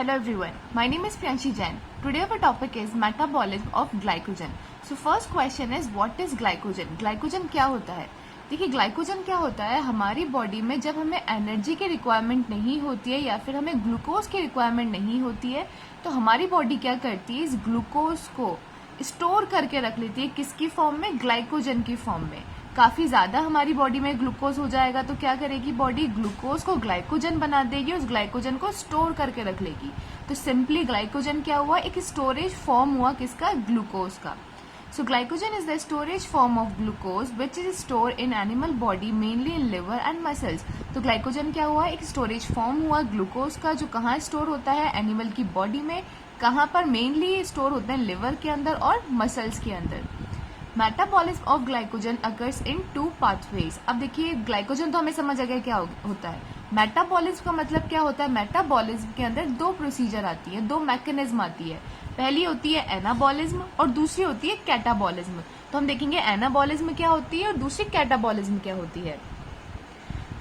Hello everyone, my name is Priyanshi Jain. Today our topic is metabolism of glycogen. So first question is what is glycogen? Glycogen क्या होता है? देखिए glycogen क्या होता है, हमारी बॉडी में जब हमें एनर्जी की रिक्वायरमेंट नहीं होती है या फिर हमें ग्लूकोज की रिक्वायरमेंट नहीं होती है तो हमारी बॉडी क्या करती है, इस ग्लूकोज को स्टोर करके रख लेती है। किसकी फॉर्म में? ग्लाइकोजन की फॉर्म में। काफी ज्यादा हमारी बॉडी में ग्लूकोज हो जाएगा तो क्या करेगी बॉडी, ग्लूकोज को ग्लाइकोजन बना देगी, उस ग्लाइकोजन को स्टोर करके रख लेगी। तो सिंपली ग्लाइकोजन क्या हुआ, एक स्टोरेज फॉर्म हुआ किसका, ग्लूकोज का। So glycogen is the storage form of glucose which is stored in animal body mainly in liver and muscles. तो glycogen क्या हुआ, एक storage form हुआ ग्लूकोज का जो कहाँ स्टोर होता है, एनिमल की बॉडी में। कहाँ पर मेनली स्टोर होते हैं, लिवर के अंदर और मसल्स के अंदर। Metabolism of glycogen occurs in 2 pathways। अब देखिए ग्लाइकोजन तो हमें समझ आ गया क्या होता है। मेटाबॉलिज्म का मतलब क्या होता है, मेटाबॉलिज्म के अंदर 2 प्रोसीजर आती है, 2 मैकेनिज्म आती है। पहली होती है एनाबॉलिज्म और दूसरी होती है कैटाबॉलिज्म। तो हम देखेंगे एनाबॉलिज्म क्या होती है और दूसरी कैटाबॉलिज्म क्या होती है।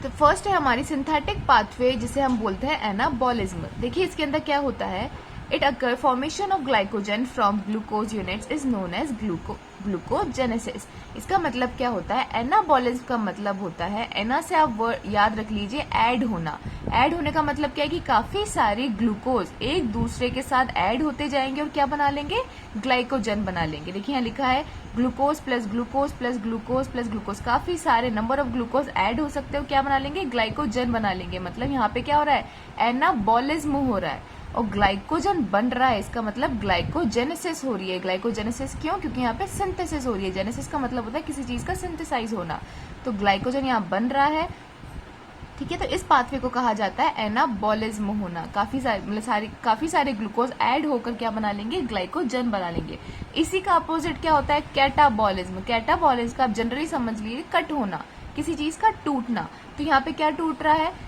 तो फर्स्ट है हमारी सिंथेटिक पाथवे जिसे हम बोलते हैं एनाबॉलिज्म। देखिए इसके अंदर क्या होता है, it occur formation of glycogen from glucose units is known as glucogenesis. इसका मतलब क्या होता है, एनाबॉलिज्म का मतलब होता है, एना से आप वर्ड याद रख लीजिए, ऐड होना। ऐड होने का मतलब क्या है कि काफी सारे ग्लूकोज एक दूसरे के साथ ऐड होते जाएंगे और क्या बना लेंगे, ग्लाइकोजन बना लेंगे। देखिए यहाँ लिखा है glucose plus glucose plus glucose plus glucose, काफी सारे नंबर ऑफ ग्लूकोज ऐड हो सकते हो, क्या बना लेंगे, ग्लाइकोजन बना लेंगे। मतलब यहाँ पे क्या हो रहा है, एनाबॉलिज्म हो रहा है और ग्लाइकोजन बन रहा है, इसका मतलब ग्लाइकोजेनेसिस हो रही है। ग्लाइकोजेनेसिस क्यों, क्योंकि यहाँ पे सिंथेसिस हो रही है। जेनेसिस का मतलब होता है किसी चीज का सिंथेसाइज होना, तो ग्लाइकोजन यहाँ बन रहा है, ठीक है। तो इस पाथवे को कहा जाता है एनाबॉलिज्म होना। काफी सारे ग्लूकोज ऐड होकर क्या बना लेंगे, ग्लाइकोजन बना लेंगे। इसी का अपोजिट क्या होता है, कैटाबॉलिज्म। कैटाबॉलिज्म का आप जनरली समझ लीजिए कट होना, किसी चीज का टूटना। तो यहाँ पे क्या टूट रहा है,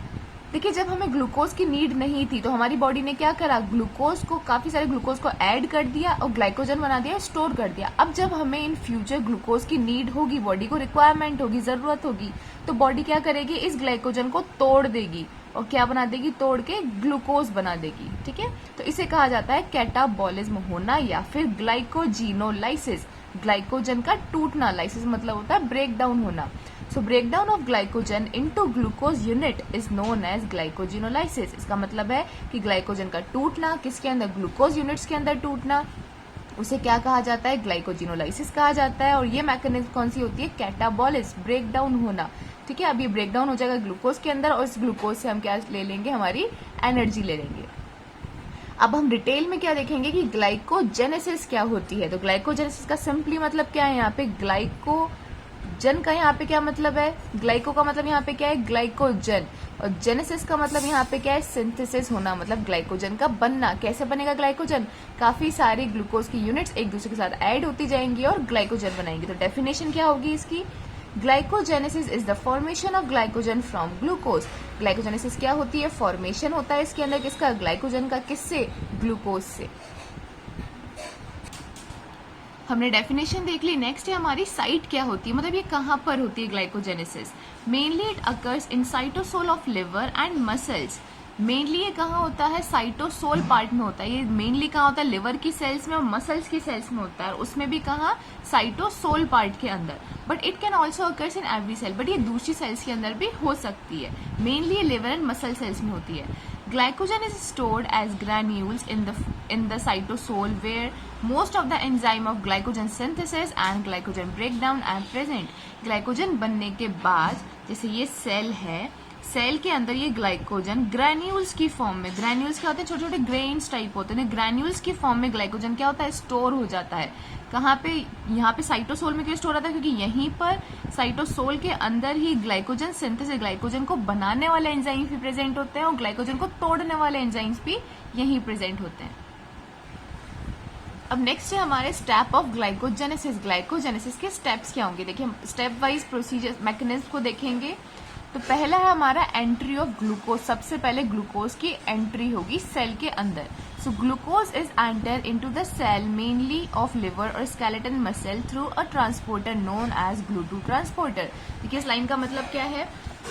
देखिए जब हमें ग्लूकोज की नीड नहीं थी तो हमारी बॉडी ने क्या करा, ग्लूकोज को, काफी सारे ग्लूकोज को ऐड कर दिया और ग्लाइकोजन बना दिया, स्टोर कर दिया। अब जब हमें इन फ्यूचर ग्लूकोज की नीड होगी, बॉडी को रिक्वायरमेंट होगी, जरूरत होगी, तो बॉडी क्या करेगी, इस ग्लाइकोजन को तोड़ देगी और क्या बना देगी, तोड़ के ग्लूकोज बना देगी, ठीक है। तो इसे कहा जाता है कैटाबॉलिज्म होना या फिर ग्लाइकोजिनोलाइसिस, ग्लाइकोजन का टूटना। लाइसिस मतलब होता है ब्रेक डाउन होना। So breakdown of glycogen into glucose unit is known as glycogenolysis। इसका मतलब है कि ग्लाइकोजन का टूटना, किसके अंदर, ग्लूकोज यूनिट्स के अंदर टूटना, उसे क्या कहा जाता है, ग्लाइकोजिनोलाइसिस कहा जाता है। और ये मैकेनिज्म कौन सी होती है, कैटाबॉलिज्म, ब्रेक डाउन होना, ठीक है। अब ये ब्रेक डाउन हो जाएगा ग्लूकोज के अंदर और इस ग्लूकोज से हम क्या ले लेंगे, हमारी एनर्जी ले लेंगे। अब हम डिटेल में क्या देखेंगे कि ग्लाइकोजेनेसिस क्या होती है। तो ग्लाइकोजेनेसिस का सिंपली मतलब क्या है, यहाँ पे ग्लाइकोजन का यहाँ पे क्या मतलब है, ग्लाइको का मतलब यहाँ पे क्या है, ग्लाइकोजन, और जेनेसिस का मतलब यहाँ पे क्या है, सिंथेसिस होना, मतलब ग्लाइकोजन का बनना। कैसे बनेगा ग्लाइकोजन, काफी सारी ग्लूकोज की यूनिट्स एक दूसरे के साथ ऐड होती जाएंगी और ग्लाइकोजन बनाएंगी। तो डेफिनेशन क्या होगी इसकी, glycogenesis is the formation of glycogen from glucose. Glycogenesis क्या होती है, फॉर्मेशन होता है इसके अंदर किसका, ग्लाइकोजन का, किससे, ग्लूकोज से। हमने डेफिनेशन देख ली। नेक्स्ट है हमारी साइट क्या होती है, मतलब ये कहाँ पर होती है glycogenesis. Mainly it occurs in cytosol of liver and muscles. Mainly ये कहाँ होता है, साइटोसोल पार्ट में होता है। ये मेनली कहाँ होता है, लिवर की सेल्स में और मसल्स की सेल्स में होता है, उसमें भी कहाँ, साइटोसोल पार्ट के अंदर। But it can also occurs in every cell, but ये दूसरी सेल्स के अंदर भी हो सकती है। मेनली ये लिवर एंड मसल सेल्स में होती है। Glycogen is stored as granules in the cytosol where most of the enzyme of glycogen synthesis and glycogen breakdown are present। Glycogen बनने के बाद जैसे ये सेल है, सेल के अंदर ये ग्लाइकोजन ग्रैन्यूल्स की फॉर्म में, ग्रैन्यूल्स क्या होते हैं, छोटे छोटे ग्रेन्स टाइप होते हैं, ग्रैन्यूल्स की फॉर्म में ग्लाइकोजन क्या होता है, स्टोर हो जाता है। कहाँ पे, यहाँ पे साइटोसोल में क्यों स्टोर होता है, क्योंकि यहीं पर साइटोसोल के अंदर ही ग्लाइकोजन सिंथेसिस, ग्लाइकोजन को बनाने वाले एंजाइम्स भी प्रेजेंट होते हैं और ग्लाइकोजन को तोड़ने वाले एंजाइम्स भी यहीं प्रेजेंट होते हैं। अब नेक्स्ट है हमारे स्टेप ऑफ ग्लाइकोजेनेसिस। ग्लाइकोजेनेसिस के स्टेप्स क्या होंगे, देखिए स्टेप वाइज प्रोसीजर मैकेनिज्म को देखेंगे। तो पहला है हमारा एंट्री ऑफ ग्लूकोज, सबसे पहले ग्लूकोज की एंट्री होगी सेल के अंदर। So glucose is enter into the cell mainly of liver और skeleton muscle through a transporter known as GLUT two transporter. देखिए इस लाइन का मतलब क्या है,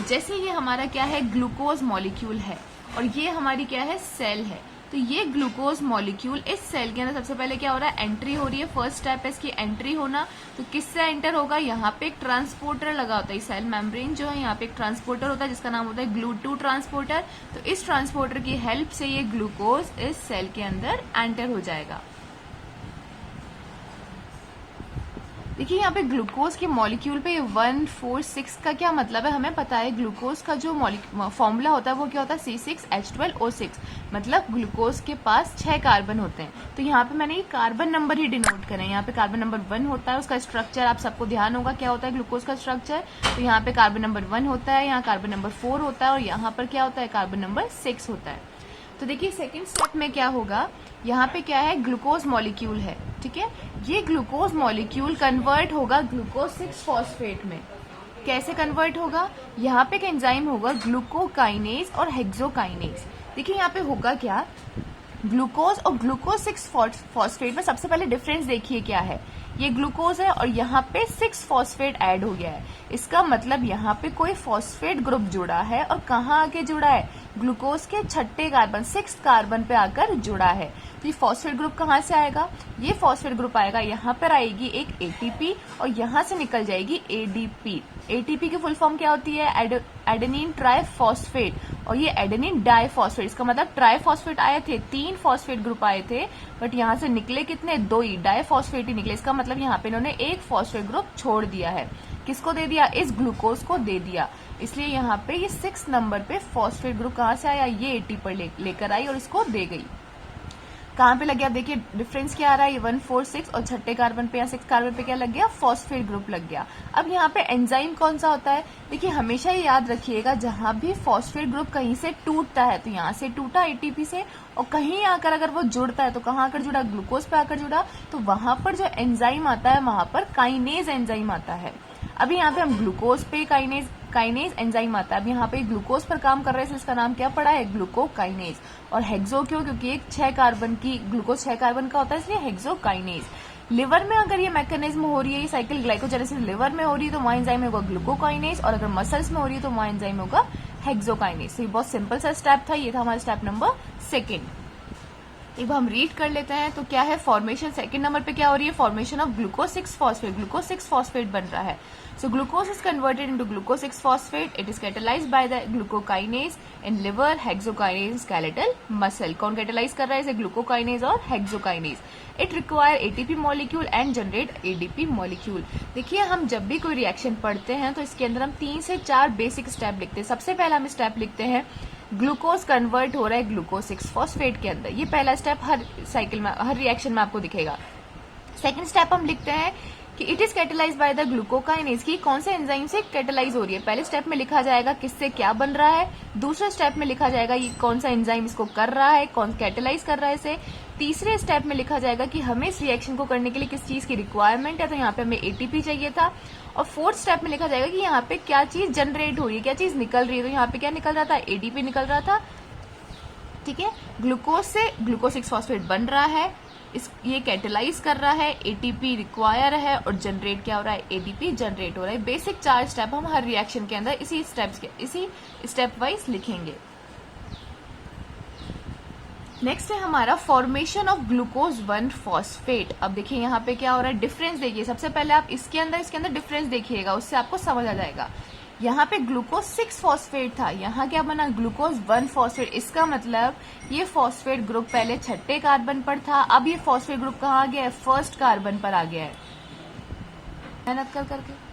जैसे ये हमारा क्या है, ग्लूकोज मॉलिक्यूल है और ये हमारी क्या है, सेल है। तो ये ग्लूकोज मॉलिक्यूल इस सेल के अंदर सबसे पहले क्या हो रहा है, एंट्री हो रही है। फर्स्ट स्टेप है इसकी एंट्री होना। तो किससे एंटर होगा, यहाँ पे एक ट्रांसपोर्टर लगा होता है। सेल मेम्ब्रेन जो है यहाँ पे एक ट्रांसपोर्टर होता है जिसका नाम होता है GLUT2 ट्रांसपोर्टर। तो इस ट्रांसपोर्टर की हेल्प से ये ग्लूकोज इस सेल के अंदर एंटर हो जाएगा। देखिए यहाँ पे ग्लूकोज के मॉलिक्यूल पे 146 का क्या मतलब है, हमें पता है ग्लूकोज का जो फॉर्मूला होता है वो क्या होता है, C6H12O6। मतलब ग्लूकोज के पास 6 कार्बन होते हैं। तो यहाँ पे मैंने ये कार्बन नंबर ही डिनोट करें। यहाँ पे कार्बन नंबर 1 होता है, उसका स्ट्रक्चर आप सबको ध्यान होगा क्या होता है ग्लूकोज का स्ट्रक्चर। तो यहाँ पे कार्बन नंबर 1 होता है, यहाँ कार्बन नंबर 4 होता है और यहाँ पर क्या होता है, कार्बन नंबर 6 होता है। तो देखिए सेकेंड स्टेप में क्या होगा, यहाँ पे क्या है, ग्लूकोज मॉलिक्यूल है, ठीक है। ये ग्लूकोज मॉलिक्यूल कन्वर्ट होगा ग्लूकोज 6 फॉस्फेट में। कैसे कन्वर्ट होगा, यहाँ पे एक एंजाइम होगा ग्लूकोकाइनेज और हेक्सोकाइनेज। देखिए यहाँ पे होगा क्या, ग्लूकोज और ग्लूकोज 6 फॉस्फेट में सबसे पहले डिफरेंस देखिए क्या है। ये ग्लूकोज है और यहाँ पे 6 फॉस्फेट ऐड हो गया है। इसका मतलब यहाँ पे कोई फॉस्फेट ग्रुप जुड़ा है और कहाँ आके जुड़ा है, ग्लूकोज के छठे कार्बन 6 कार्बन पे आकर जुड़ा है। तो ये फॉस्फेट ग्रुप कहाँ से आएगा, ये फॉस्फेट ग्रुप आएगा, यहाँ पर आएगी एक एटीपी और यहाँ से निकल जाएगी एडीपी। एटीपी की फुल फॉर्म क्या होती है, एडेनिन ट्राइफॉस्फेट, और ये एडेनिन डाइफॉस्फेट। इसका मतलब ट्राइफॉस्फेट आए थे, 3 फॉस्फेट ग्रुप आए थे, बट यहाँ से निकले कितने, 2 ही, डाइफॉस्फेट ही निकले। इसका मतलब यहाँ पे इन्होंने एक फॉस्फेट ग्रुप छोड़ दिया है। किसको दे दिया, इस ग्लूकोज को दे दिया। इसलिए यहाँ पे ये 6 नंबर पे फॉस्फेट ग्रुप कहाँ से आया, ये एटी पर लेकर आई और इसको दे गई। कहाँ पे लग गया, देखिए डिफरेंस क्या आ रहा है, ये 146 और छठे कार्बन पे या 6 कार्बन पे क्या लग गया, फॉस्फेट ग्रुप लग गया। अब यहाँ पे एंजाइम कौन सा होता है, देखिए हमेशा ये याद रखिएगा, जहां भी फॉस्फेट ग्रुप कहीं से टूटता है, तो यहाँ से टूटा एटीपी से, और कहीं आकर अगर वो जुड़ता है तो कहाँ आकर जुड़ा, ग्लूकोज पे आकर जुड़ा, तो वहां पर जो एंजाइम आता है वहां पर काइनेज एंजाइम आता है। अभी यहाँ पे हम ग्लूकोज पे काइनेज एंजाइम आता है। अब यहाँ पे ग्लूकोज पर काम कर रहे हैं, इसका नाम क्या पड़ा है, ग्लूकोकाइनेज। और हेक्सो क्यों, क्योंकि एक 6 कार्बन की ग्लूकोज 6 कार्बन का होता है, इसलिए हेक्सोकाइनेज। लिवर में अगर ये मैकेनिज्म हो रही है, ये साइकिल ग्लाइकोजेनेसिस लिवर में हो रही है, तो वहां एंजाइम होगा ग्लूकोकाइनेज, और अगर मसल्स में हो रही है तो वहां एंजाइम होगा हेक्सोकाइनेज। तो ये बहुत सिंपल सा स्टेप था, ये था हमारा स्टेप नंबर 2। अब हम रीड कर लेते हैं। तो क्या है फॉर्मेशन, सेकंड नंबर पे क्या हो रही है, formation of glucose 6 phosphate. Glucose 6 phosphate बन रहा है। सो glucose is converted into glucose 6 phosphate. It is catalysed by the glucokinase in liver, hexokinase skeletal muscle. कौन कैटेलाइज कर रहा है इसे, ग्लूकोकाइनेज और hexokinase. It require ATP molecule and generate ADP molecule. देखिए हम जब भी कोई रिएक्शन पढ़ते हैं तो इसके अंदर हम 3 से 4 बेसिक स्टेप लिखते हैं। सबसे पहला हम स्टेप लिखते हैं, ग्लूकोज कन्वर्ट हो रहा है ग्लूकोज 6 फॉस्फेट के अंदर। ये पहला स्टेप हर साइकिल में, हर रिएक्शन में आपको दिखेगा। सेकंड स्टेप हम लिखते हैं कि it is catalyse by the glucokinase, की कौन से एंजाइम से कैटेलाइज हो रही है। पहले स्टेप में लिखा जाएगा किससे क्या बन रहा है, दूसरे स्टेप में लिखा जाएगा ये कौन सा एंजाइम इसको कर रहा है, कौन कैटेलाइज कर रहा है इसे। तीसरे स्टेप में लिखा जाएगा कि हमें इस रिएक्शन को करने के लिए किस चीज की रिक्वायरमेंट है, तो यहाँ पे हमें एटीपी चाहिए था। और फोर्थ स्टेप में लिखा जाएगा कि यहाँ पे क्या चीज जनरेट हो रही है, क्या चीज निकल रही है। तो यहाँ पे क्या निकल रहा था, एडीपी निकल रहा था, ठीक है। ग्लूकोज से ग्लूकोज 6 फॉस्फेट बन रहा है, ये कैटेलाइज कर रहा है, एटीपी रिक्वायर है, और जनरेट क्या हो रहा है, एडीपी जनरेट हो रहा है। बेसिक 4 स्टेप हम हर रिएक्शन के अंदर इसी स्टेप वाइज लिखेंगे। नेक्स्ट है हमारा फॉर्मेशन ऑफ ग्लूकोज 1 फॉस्फेट। अब देखिए यहाँ पे क्या हो रहा है, डिफरेंस देखिए। सबसे पहले आप इसके अंदर डिफरेंस देखिएगा, उससे आपको समझ आ जाएगा। यहाँ पे ग्लूकोज 6 फॉस्फेट था, यहाँ क्या बना, ग्लूकोज 1 फॉस्फेट। इसका मतलब ये फॉस्फेट ग्रुप पहले छठे कार्बन पर था, अब ये फॉस्फेट ग्रुप कहाँ आ गया है, फर्स्ट कार्बन पर आ गया है। मेहनत कर करके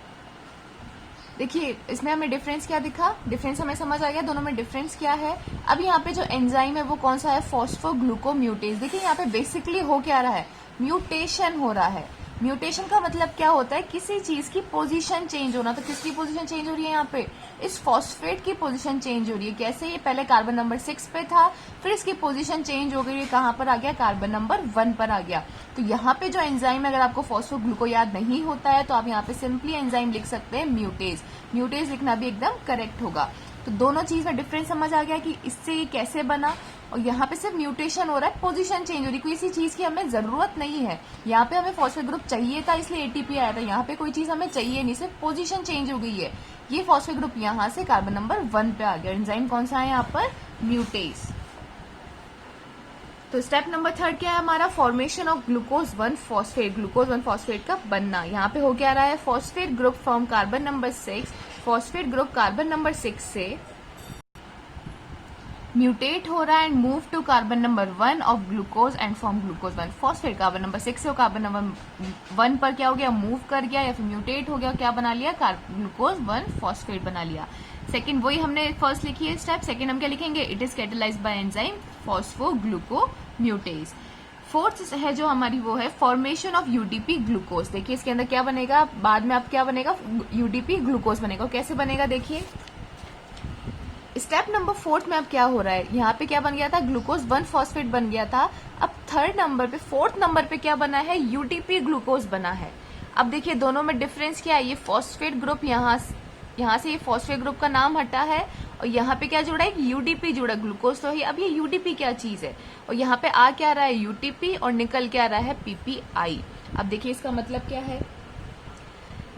देखिए इसमें हमें डिफरेंस क्या दिखा, डिफरेंस हमें समझ आ गया दोनों में डिफरेंस क्या है। अब यहाँ पे जो एंजाइम है वो कौन सा है, फॉस्फोग्लूकोम्यूटेज। देखिए यहाँ पे बेसिकली हो क्या रहा है, म्यूटेशन हो रहा है। म्यूटेशन का मतलब क्या होता है, किसी चीज की पोजीशन चेंज होना। तो किसकी पोजीशन चेंज हो रही है, यहाँ पे इस फॉस्फेट की पोजीशन चेंज हो रही है। कैसे, ये पहले कार्बन नंबर 6 पे था, फिर इसकी पोजीशन चेंज हो गई, कहाँ पर आ गया, कार्बन नंबर 1 पर आ गया। तो यहाँ पे जो एंजाइम है, अगर आपको फॉस्फोग्लूको याद नहीं होता है तो आप यहाँ पे सिंपली एंजाइम लिख सकते हैं म्यूटेज। म्यूटेज लिखना भी एकदम करेक्ट होगा। तो दोनों चीज में डिफरेंस समझ आ गया कि इससे ये कैसे बना। और यहाँ पे सिर्फ म्यूटेशन हो रहा है, पोजीशन चेंज हो रही है, किसी चीज की हमें जरूरत नहीं है। यहाँ पे हमें फॉस्फेट ग्रुप चाहिए था इसलिए एटीपी आया था, यहाँ पे कोई चीज हमें चाहिए नहीं, सिर्फ पोजीशन चेंज हो गई है। ये फॉस्फेट ग्रुप यहाँ से कार्बन नंबर 1 पे आ गया। एंजाइम कौन सा है यहाँ पर, म्यूटेज। तो स्टेप नंबर 3 क्या है हमारा, formation of glucose 1 phosphate, glucose 1 phosphate का बनना। यहाँ पे हो क्या रहा है, phosphate group from carbon number 6, phosphate group carbon number 6 से म्यूटेट हो रहा है and move to carbon number 1 of glucose and form glucose 1 phosphate. Carbon number 6 से कार्बन नंबर 1 पर क्या हो गया, मूव कर गया या फिर म्यूटेट हो गया, क्या बना लिया, ग्लूकोज 1 फॉस्फेट बना लिया। सेकंड वही हमने फर्स्ट लिखी है स्टेप, सेकंड हम क्या लिखेंगे, it is catalysed by enzyme phosphoglucomutase. Fourth है जो हमारी वो है फॉर्मेशन ऑफ यूडीपी ग्लूकोज। देखिए इसके अंदर क्या बनेगा, बाद में अब क्या बनेगा, यूडीपी ग्लूकोज बनेगा। कैसे बनेगा देखिए, स्टेप नंबर 4 में अब क्या हो रहा है, यहाँ पे क्या बन गया था, ग्लूकोज 1 फॉस्फेट बन गया था। अब थर्ड नंबर पे, फोर्थ नंबर पे क्या बना है, यूडीपी ग्लूकोज बना है। अब देखिए दोनों में डिफरेंस क्या है, ये फॉस्फेट ग्रुप यहाँ से ये फॉस्फेट ग्रुप का नाम हटा है और यहाँ पे क्या जुड़ा है, यूडीपी जुड़ा, ग्लूकोज तो है। अब ये यूडीपी क्या चीज है, और यहाँ पे आ क्या रहा है, यूटीपी, और निकल क्या रहा है, पीपीआई। अब देखिए इसका मतलब क्या है,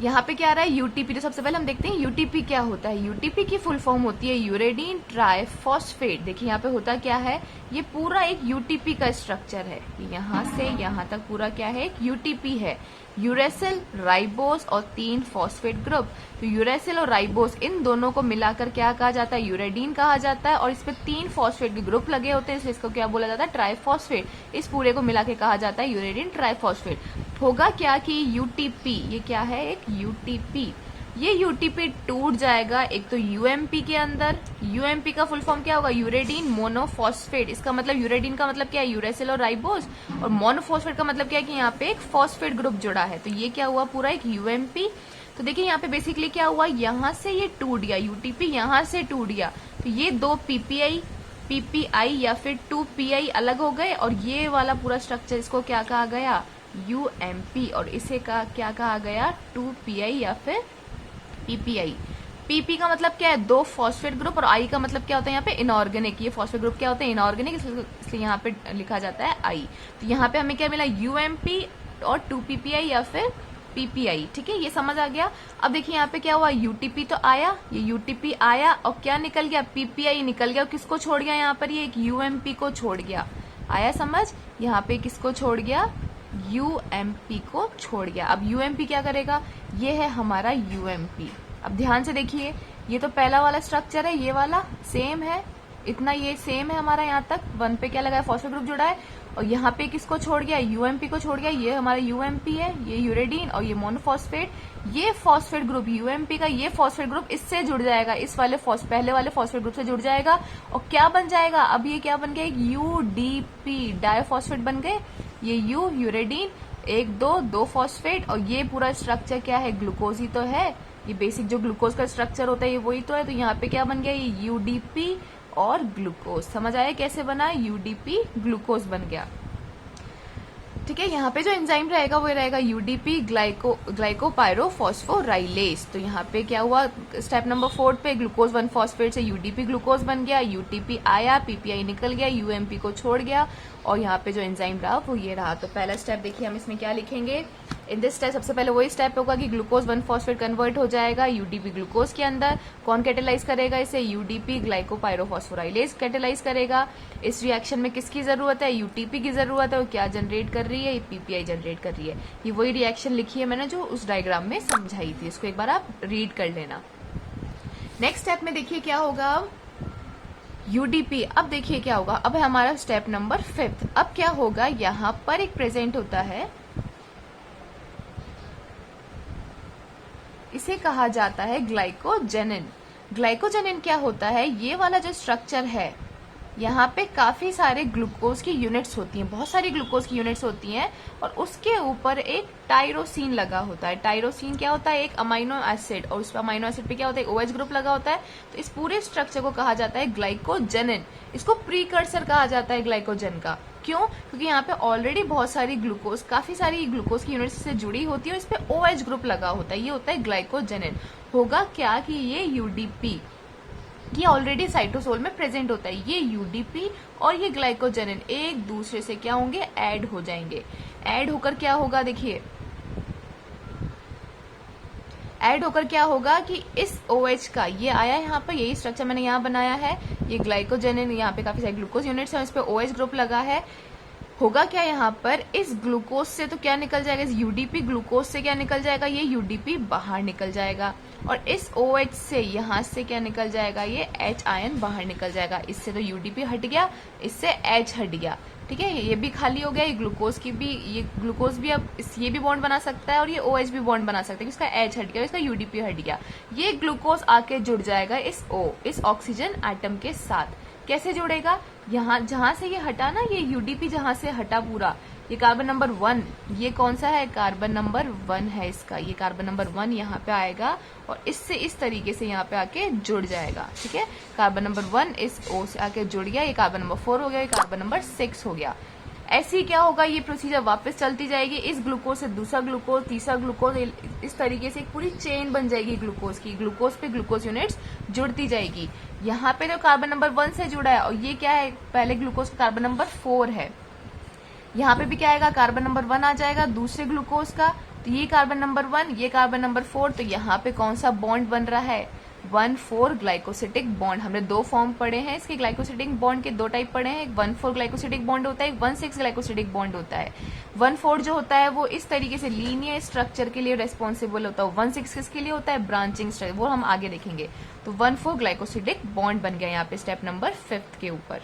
यहाँ पे क्या आ रहा है, यूटीपी। तो सबसे पहले हम देखते हैं यूटीपी क्या होता है। यूटीपी की फुल फॉर्म होती है यूरेडिन ट्राइफॉस्फेट। देखिए यहाँ पे होता क्या है, ये पूरा एक यूटीपी का स्ट्रक्चर है, यहाँ से यहाँ तक पूरा क्या है, एक यूटीपी है। यूरेसिल, राइबोस और 3 फॉस्फेट ग्रुप। तो यूरेसिल और राइबोस इन दोनों को मिलाकर क्या कहा जाता है, यूरेडिन कहा जाता है, और इस पे 3 फॉस्फेट के ग्रुप लगे होते हैं, इसलिए इसको क्या बोला जाता है, ट्राइफॉस्फेट। इस पूरे को मिला के कहा जाता है यूरेडिन ट्राइफॉस्फेट। होगा क्या कि यूटीपी, ये क्या है, एक यूटीपी, ये यूटीपी टूट जाएगा एक तो यूएमपी के अंदर। यूएमपी का फुल फॉर्म क्या होगा, यूरेडिन मोनोफॉस्फेट। इसका मतलब यूरेडिन का मतलब क्या है, यूरेसिल और राइबोस, और मोनोफॉस्फेट का मतलब क्या है कि यहाँ पे एक फॉस्फेट ग्रुप जुड़ा है। तो ये क्या हुआ, पूरा एक यूएमपी। तो देखिए यहाँ पे बेसिकली क्या हुआ, यहाँ से ये टूट गया, यूटीपी यहाँ से टूट गया, तो ये 2 पीपीआई या फिर 2 पीआई अलग हो गए, और ये वाला पूरा स्ट्रक्चर इसको क्या कहा गया, यूएमपी, और इसे क्या कहा गया, 2 पीआई या फिर पीपीआई। पीपी का मतलब क्या है, 2 फॉस्फेट ग्रुप, और आई का मतलब क्या होता है यहाँ पे, इनऑर्गेनिक। ये फॉस्फेट ग्रुप क्या होते हैं, इनऑर्गेनिक, इसलिए यहाँ पे लिखा जाता है आई। तो यहाँ पे हमें क्या मिला, यूएमपी और 2 पीपीआई या फिर पीपीआई। ठीक है, ये समझ आ गया। अब देखिए यहाँ पे क्या हुआ, यूटीपी तो आया, ये यूटीपी आया और क्या निकल गया, पीपीआई निकल गया, और किसको छोड़ गया, यहाँ पर ये एक यूएमपी को छोड़ गया। आया समझ, यहाँ पे किसको छोड़ गया, यूएमपी को छोड़ गया। अब यूएमपी क्या करेगा, ये है हमारा यूएमपी। अब ध्यान से देखिए, ये तो पहला वाला स्ट्रक्चर है, ये वाला सेम है, इतना ये सेम है हमारा, यहाँ तक 1 पे क्या लगा है, फॉस्फेट ग्रुप जुड़ा है, और यहाँ पे किसको छोड़ गया, यूएमपी को छोड़ गया। ये हमारा यूएमपी है, ये यूरेडिन और ये मोनोफॉस्फेट। ये फॉस्फेट ग्रुप यूएमपी का, ये फॉस्फेट ग्रुप इससे जुड़ जाएगा, इस वाले पहले वाले फॉस्फेट ग्रुप से जुड़ जाएगा, और क्या बन जाएगा, अब ये क्या बन गया, यूडीपी, डायफॉस्फेट बन गए। ये यूरेडिन 1 2 फॉस्फेट, और ये पूरा स्ट्रक्चर क्या है, ग्लूकोज ही तो है, ये बेसिक जो ग्लूकोज का स्ट्रक्चर होता है ये वही तो है। तो यहाँ पे क्या बन गया, ये यूडीपी और ग्लूकोज। समझ आया कैसे बना, यूडीपी ग्लूकोज बन गया। ठीक है, यहाँ पे जो एंजाइम रहेगा वो रहेगा यूडीपी ग्लाइकोपायरोफॉस्फोराइलेज। तो यहाँ पे क्या हुआ, स्टेप नंबर 4 पे ग्लूकोज 1 फॉस्फेट से यूडीपी ग्लूकोज बन गया, यूटीपी आया, पीपीआई निकल गया, यूएमपी को छोड़ गया, और यहाँ पे जो एंजाइम रहा वो ये रहा। तो पहला स्टेप देखिए हम इसमें क्या लिखेंगे, इन दिस स्टेप सबसे पहले वही स्टेप होगा कि ग्लूकोज 1 फॉस्फेट कन्वर्ट हो जाएगा यूडीपी ग्लूकोज के अंदर। कौन कैटेलाइज करेगा इसे, यूडीपी ग्लाइकोपायरोफॉस्फोराइलेज कैटेलाइज करेगा। इस रिएक्शन में किसकी जरूरत है, यूटीपी की जरूरत है, और क्या जनरेट कर रही है, ये पीपीआई जनरेट कर रही है। ये वही रिएक्शन लिखी है मैंने जो उस डायग्राम में समझाई थी, इसको एक बार आप रीड कर लेना। नेक्स्ट स्टेप में देखिए क्या होगा, यूडीपी। अब देखिए क्या होगा, अब है हमारा स्टेप नंबर 5। अब क्या होगा, यहाँ पर एक प्रेजेंट होता है, इसे कहा जाता है ग्लाइकोजेनिन। ग्लाइकोजेनिन क्या होता है, ये वाला जो स्ट्रक्चर है, यहाँ पे काफी सारे ग्लूकोज की यूनिट्स होती हैं, बहुत सारी ग्लूकोज की यूनिट्स होती हैं, और उसके ऊपर एक टायरोसिन लगा होता है। टायरोसिन क्या होता है, एक अमाइनो एसिड, और उस अमाइनो एसिड पे क्या होता है, एक OH ग्रुप लगा होता है। तो इस पूरे स्ट्रक्चर को कहा जाता है ग्लाइकोजेनिन। इसको प्रीकर्सर कहा जाता है ग्लाइकोजेन का। क्यों, क्योंकि यहाँ पे ऑलरेडी बहुत सारी ग्लूकोज, काफी सारी ग्लूकोज की यूनिट्स से जुड़ी होती है, और इस पे OH ग्रुप लगा होता है, ये होता है ग्लाइकोजेनिन। होगा क्या कि ये यूडीपी, ये ऑलरेडी साइटोसोल में प्रेजेंट होता है, ये यूडीपी और ये ग्लाइकोजेनिन एक दूसरे से क्या होंगे, ऐड हो जाएंगे। ऐड होकर क्या होगा, देखिए ऐड होकर क्या होगा कि इस OH का ये आया यहाँ पर, यही स्ट्रक्चर मैंने यहाँ बनाया है, ये ग्लाइकोजेनिन, यहाँ पे काफी सारे ग्लूकोज यूनिट्स हैं, इस पे OH ग्रुप लगा है। होगा क्या यहाँ पर, इस ग्लूकोज से तो क्या निकल जाएगा, इस यूडीपी ग्लूकोज से क्या निकल जाएगा, ये यूडीपी बाहर निकल जाएगा, और इस OH से यहाँ से क्या निकल जाएगा, ये H आयन बाहर निकल जाएगा। इससे तो यूडीपी हट गया, इससे H हट गया, ठीक है, ये भी खाली हो गया। ये ग्लूकोज की भी, ये ग्लूकोज भी अब ये भी बॉन्ड बना सकता है और ये OH भी बॉन्ड बना सकता है, इसका H हट गया, इसका यूडीपी हट गया। ये ग्लूकोज आके जुड़ जाएगा इस ऑक्सीजन एटम के साथ। कैसे जुड़ेगा, यहाँ जहां से ये हटा ना, ये यूडीपी जहां से हटा पूरा, ये कार्बन नंबर 1, ये कौन सा है, कार्बन नंबर 1 है इसका, ये कार्बन नंबर 1 यहाँ पे आएगा और इससे इस तरीके से यहाँ पे आके जुड़ जाएगा, ठीक है। कार्बन नंबर 1 इस O से आके जुड़ गया, ये कार्बन नंबर 4 हो गया, ये कार्बन नंबर 6 हो गया। ऐसे ही क्या होगा, ये प्रोसीजर वापस चलती जाएगी, इस ग्लूकोज से दूसरा ग्लूकोज, तीसरा ग्लूकोज, इस तरीके से एक पूरी चेन बन जाएगी ग्लूकोज की, ग्लूकोज पे ग्लूकोज यूनिट्स जुड़ती जाएगी। यहाँ पे तो कार्बन नंबर 1 से जुड़ा है और ये क्या है, पहले ग्लूकोज कार्बन नंबर 4 है। यहाँ पे भी क्या आएगा, कार्बन नंबर 1 आ जाएगा दूसरे ग्लूकोज का, तो ये कार्बन नंबर 1, ये कार्बन नंबर 4, तो यहाँ पे कौन सा बॉन्ड बन रहा है, 1,4 ग्लाइकोसिटिक बॉन्ड। हमने 2 फॉर्म पढ़े हैं इसके, ग्लाइकोसिटिक बॉन्ड के 2 टाइप पढ़े हैं, एक 1,4 ग्लाइकोसिटिक बॉन्ड होता है, एक 1,6 ग्लाइकोसिटिक बॉन्ड होता है। 1,4 जो होता है वो इस तरीके से लीनियर स्ट्रक्चर के लिए रेस्पॉन्सिबल होता है, 1,6 किसके लिए होता है, ब्रांचिंग स्ट्रक्चर, वो हम आगे देखेंगे। तो 1,4 ग्लाइकोसिटिक बॉन्ड बन गया यहाँ पे स्टेप नंबर 5 के ऊपर।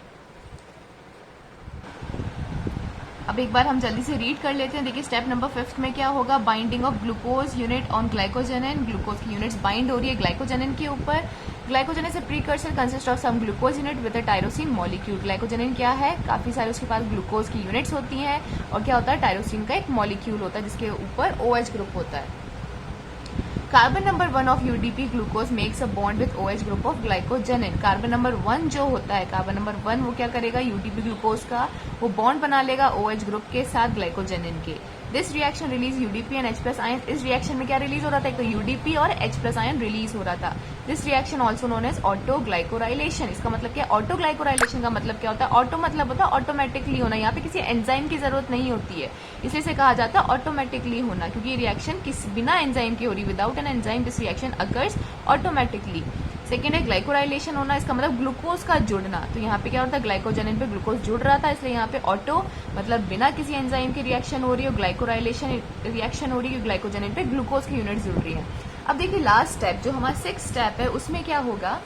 अब एक बार हम जल्दी से रीड कर लेते हैं। देखिए स्टेप नंबर 5 में क्या होगा, binding of glucose unit on glycogenin, glucose की यूनिट्स बाइंड हो रही है ग्लाइकोजेनिन के ऊपर। ग्लाइकोजेनिन से precursor consist of some glucose unit with a tyrosine molecule. Glycogenin क्या है, काफी सारे उसके पास ग्लूकोज की यूनिट्स होती हैं और क्या होता है, टायरोसिन का एक मॉलिक्यूल होता है जिसके ऊपर OH ग्रुप होता है। Carbon number 1 of UDP glucose makes a bond with OH group of glycogenin. Carbon number 1 जो होता है, कार्बन नंबर 1 वो क्या करेगा, यूडीपी ग्लूकोज का वो बॉन्ड बना लेगा OH ग्रुप के साथ ग्लाइकोजेनिन के। This reaction release UDP and H+ ion. इस रिएक्शन में क्या रिलीज हो रहा था, एक तो यूडीपी और H+ आयन रिलीज हो रहा था। This reaction also known as autoglycosylation. इसका मतलब क्या, ऑटोग्लाइकोराइलेशन का मतलब क्या होता है, ऑटो मतलब होता है ऑटोमेटिकली होना, यहाँ पे किसी एंजाइम की जरूरत नहीं होती है, इसलिए इसे कहा जाता है ऑटोमेटिकली होना, क्योंकि ये रिएक्शन किस बिना एंजाइम की हो रही, without an enzyme this reaction occurs automatically. Second है ग्लाइकोराइलेशन होना, इसका मतलब ग्लूकोज का जुड़ना। तो यहाँ पे क्या होता है, ग्लाइकोजेनिन पे ग्लूकोज जुड़ रहा था, इसलिए यहाँ पे ऑटो मतलब बिना किसी एंजाइम की रिएक्शन हो रही है, ग्लाइकोराइलेशन रिएक्शन हो रही है, ग्लाइकोजेनिन पे ग्लूकोज की यूनिट जुड़ रही है। अब देखिए लास्ट स्टेप जो हमारा 6th स्टेप है, उसमें क्या होगा,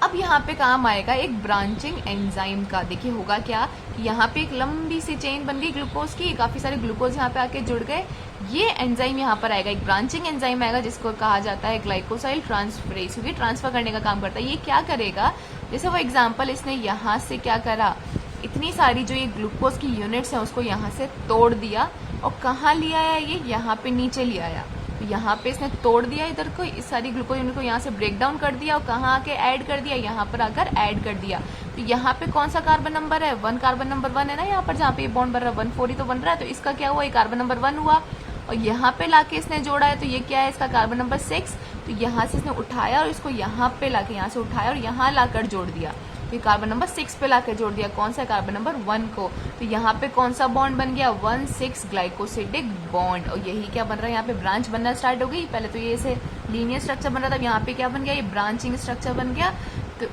अब यहाँ पे काम आएगा एक ब्रांचिंग एंजाइम का। देखिए होगा क्या कि यहाँ पे एक लंबी सी चेन बन गई ग्लूकोज की, काफी सारे ग्लूकोज यहाँ पे आके जुड़ गए, ये एंजाइम यहाँ पर आएगा, एक ब्रांचिंग एंजाइम आएगा जिसको कहा जाता है ग्लाइकोसाइल ट्रांसफरेज, क्योंकि ट्रांसफर करने का काम करता है। ये क्या करेगा, जैसे वो एग्जाम्पल इसने यहाँ से क्या करा, इतनी सारी जो ये ग्लूकोज की यूनिट्स हैं उसको यहाँ से तोड़ दिया और कहाँ ले आया, ये यहाँ पे नीचे ले आया। तो यहाँ पे इसने तोड़ दिया इधर को, इस सारी ग्लूकोज यूनिट को यहाँ से ब्रेक डाउन कर दिया और कहाँ आके ऐड कर दिया, यहाँ पर आकर ऐड कर दिया। तो यहाँ पे कौन सा कार्बन नंबर है, 1 कार्बन नंबर 1 है ना, यहाँ पर जहाँ पे ये बॉन्ड बन रहा है 1,4 ही तो बन रहा है, तो इसका क्या हुआ, ये कार्बन नंबर 1 हुआ और यहाँ पे लाके इसने जोड़ा है, तो ये क्या है, इसका कार्बन नंबर 6। तो यहाँ से इसने उठाया और इसको यहाँ पे लाके, यहाँ से उठाया और यहाँ लाकर जोड़ दिया, तो ये कार्बन नंबर 6 पे लाकर जोड़ दिया, कौन सा, कार्बन नंबर 1 को। तो यहाँ पे कौन सा बॉन्ड बन गया, 1,6 ग्लाइकोसिडिक बॉन्ड। और यही क्या बन रहा है, यहाँ पे ब्रांच बनना स्टार्ट हो गई। पहले तो ये ऐसे लीनियर स्ट्रक्चर बन रहा था, यहाँ पे क्या बन गया, ये ब्रांचिंग स्ट्रक्चर बन गया। तो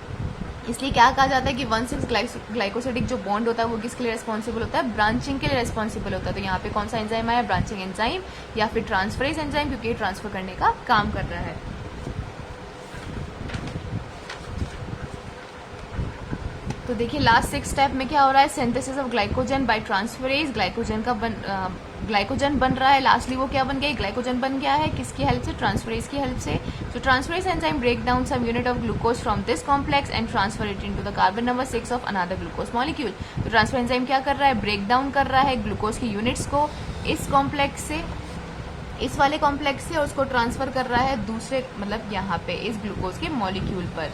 इसलिए क्या कहा जाता है कि 1,6 ग्लाइकोसिडिक जो बॉन्ड होता है वो किसके लिए रेस्पॉन्सिबल होता है, ब्रांचिंग के लिए रेस्पॉन्सिबल होता है। तो यहाँ पे कौन सा एंजाइम आया, ब्रांचिंग एंजाइम या फिर ट्रांसफरेज एंजाइम, क्योंकि ये ट्रांसफर करने का काम कर रहा है। तो देखिए लास्ट 6 स्टेप में क्या हो रहा है, synthesis of glycogen by transferase. Glycogen बन रहा है, लास्टली वो क्या बन गया, ग्लाइकोजन बन गया है, किसकी हेल्प से, ट्रांसफरेज की हेल्प से। तो transferase enzyme break down some unit of glucose from this complex and transfer it into the carbon number 6 of another glucose molecule. तो ट्रांसफर एंजाइम क्या कर रहा है, ब्रेक डाउन कर रहा है ग्लूकोज की यूनिट्स को इस कॉम्प्लेक्स से, इस वाले कॉम्प्लेक्स से, और उसको ट्रांसफर कर रहा है दूसरे मतलब यहाँ पे इस ग्लूकोज के मॉलिक्यूल पर।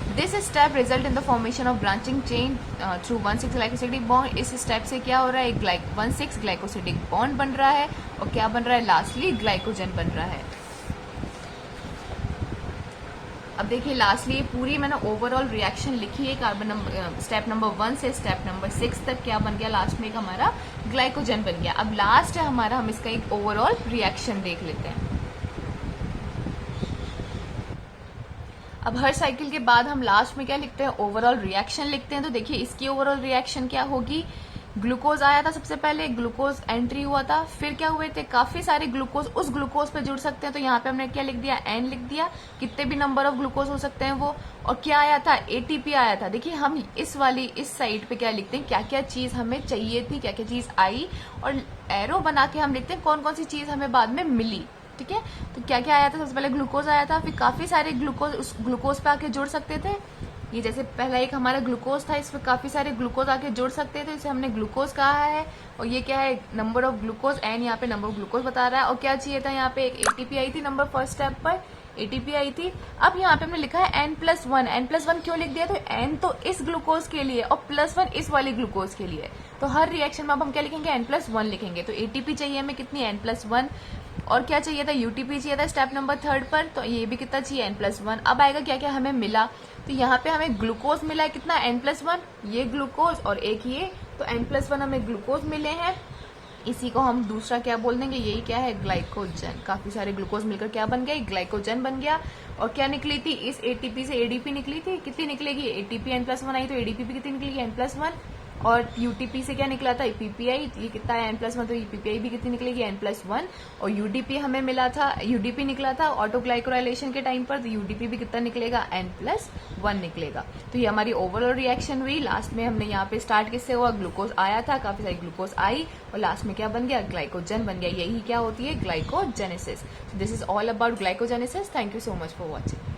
This step result in the formation of branching chain through 1,6 glycosidic bond. इस स्टेप से क्या हो रहा है, एक 1,6 ग्लाइकोसिडिक बॉन्ड बन रहा है और क्या बन रहा है, लास्टली ग्लाइकोजन बन रहा है। अब देखिए लास्टली पूरी मैंने ओवरऑल रिएक्शन लिखी है, कार्बन नंबर स्टेप नंबर 1 से स्टेप नंबर 6 तक क्या बन गया, लास्ट में एक हमारा ग्लाइकोजन बन गया। अब लास्ट है हमारा, हम इसका एक ओवरऑल रिएक्शन देख लेते हैं। अब हर साइकिल के बाद हम लास्ट में क्या लिखते हैं, ओवरऑल रिएक्शन लिखते हैं। तो देखिए इसकी ओवरऑल रिएक्शन क्या होगी, ग्लूकोज आया था सबसे पहले, ग्लूकोज एंट्री हुआ था, फिर क्या हुए थे, काफी सारे ग्लूकोज उस ग्लूकोज पे जुड़ सकते हैं। तो यहाँ पे हमने क्या लिख दिया, एन लिख दिया, कितने भी नंबर ऑफ ग्लूकोज हो सकते हैं वो। और क्या आया था, एटीपी आया था। देखिए हम इस वाली इस साइड पे क्या लिखते हैं, क्या क्या चीज हमें चाहिए थी, क्या क्या चीज आई, और एरो बना के हम लिखते हैं कौन कौन सी चीज हमें बाद में मिली। ठीक है, तो क्या क्या आया था, सबसे पहले ग्लूकोज आया था, फिर काफी सारे ग्लूकोज उस ग्लूकोज पे आके जुड़ सकते थे। ये जैसे पहला एक हमारा ग्लूकोज था, इसमें काफी सारे ग्लूकोज आके जुड़ सकते थे, इसे हमने ग्लूकोज कहा है। और ये क्या है, नंबर ऑफ ग्लूकोज, एन यहाँ पे नंबर ऑफ ग्लूकोज बता रहा है। और क्या चाहिए था, यहाँ पे एक एटीपी आई थी, नंबर फर्स्ट स्टेप पर एटीपी आई थी। अब यहाँ पे हमने लिखा है n+1। n+1 क्यों लिख दिया, तो n तो इस ग्लूकोज के लिए और +1 इस वाली ग्लूकोज के लिए। तो हर रिएक्शन में अब हम क्या लिखेंगे, n+1 लिखेंगे। तो एटीपी चाहिए हमें कितनी, n+1। और क्या चाहिए था, यूटीपी चाहिए था स्टेप नंबर 3 पर, तो ये भी कितना चाहिए, n+1। अब आएगा क्या क्या हमें मिला, तो यहाँ पे हमें ग्लूकोज मिला है कितना, n+1, ये ग्लूकोज और एक ये, तो n+1 हमें ग्लूकोज मिले हैं। इसी को हम दूसरा क्या बोल देंगे, यही क्या है, ग्लाइकोजन। काफी सारे ग्लूकोज मिलकर क्या बन गए, ग्लाइकोजन बन गया। और क्या निकली थी, इस एटीपी से एडीपी निकली थी, कितनी निकलेगी, एटीपी n+1 आई, तो एडीपी भी कितनी निकलेगी, n+1। और यूटीपी से क्या निकला था, पीपीआई, ये कितना है, n+1, तो ये पीपीआई भी कितनी निकलेगी, n+1। और यूडीपी हमें मिला था, यूडीपी निकला था ऑटोग्लाइकोराइलेशन के टाइम पर, तो यूडीपी भी कितना निकलेगा, n+1 निकलेगा। तो ये हमारी ओवरऑल रिएक्शन हुई। लास्ट में हमने यहाँ पे स्टार्ट किससे हुआ, ग्लूकोज आया था, काफी सारी ग्लूकोज आई, और लास्ट में क्या बन गया, ग्लाइकोजन बन गया। यही क्या होती है, glycogenesis. This is all about glycogenesis. Thank you so much for watching.